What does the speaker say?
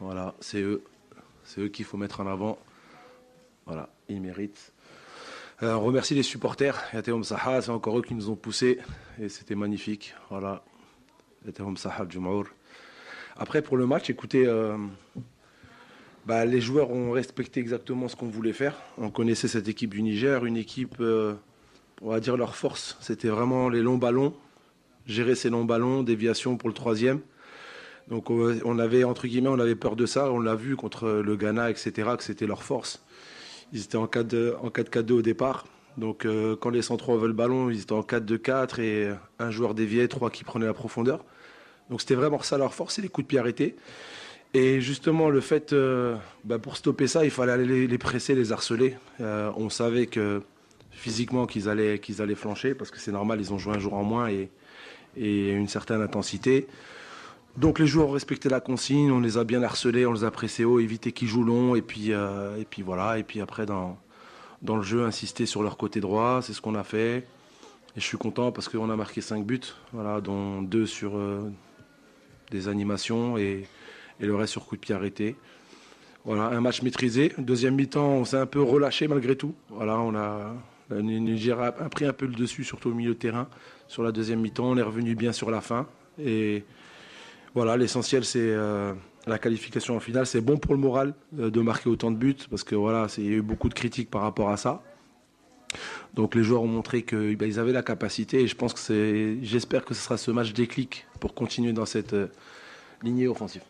Voilà, c'est eux. C'est eux qu'il faut mettre en avant. Voilà, ils méritent. On remercie les supporters. Yateum Saha, c'est encore eux qui nous ont poussés. Et c'était magnifique. Voilà. Yateum Saha, Jum'our. Après, pour le match, écoutez, les joueurs ont respecté exactement ce qu'on voulait faire. On connaissait cette équipe du Niger, une équipe, on va dire leur force, c'était vraiment les longs ballons, gérer ces longs ballons, déviation pour le troisième. Donc on avait, entre guillemets, on avait peur de ça, on l'a vu contre le Ghana, etc., que c'était leur force. Ils étaient en 4-4-2 au départ. Donc quand les centraux avaient le ballon, ils étaient en 4-2-4 et un joueur dévié, 3 qui prenaient la profondeur. Donc c'était vraiment ça leur force, c'est les coups de pied arrêtés. Et justement, le fait, pour stopper ça, il fallait aller les presser, les harceler. On savait que physiquement qu'ils allaient flancher, parce que c'est normal, ils ont joué un jour en moins et une certaine intensité. Donc les joueurs ont respecté la consigne, on les a bien harcelés, on les a pressés haut, évité qu'ils jouent long, et puis voilà. Et puis après, dans le jeu, insister sur leur côté droit, c'est ce qu'on a fait. Et je suis content parce qu'on a marqué 5 buts, voilà, dont 2 sur des animations et le reste sur coup de pied arrêté. Voilà, un match maîtrisé. Deuxième mi-temps, on s'est un peu relâché malgré tout. Voilà, le Niger a pris un peu le dessus, surtout au milieu de terrain. Sur la deuxième mi-temps, on est revenu bien sur la fin. Et voilà, l'essentiel, c'est la qualification en finale. C'est bon pour le moral de marquer autant de buts, parce que voilà, il y a eu beaucoup de critiques par rapport à ça. Donc les joueurs ont montré qu'ils avaient la capacité, et j'espère que ce sera ce match déclic pour continuer dans cette lignée offensive.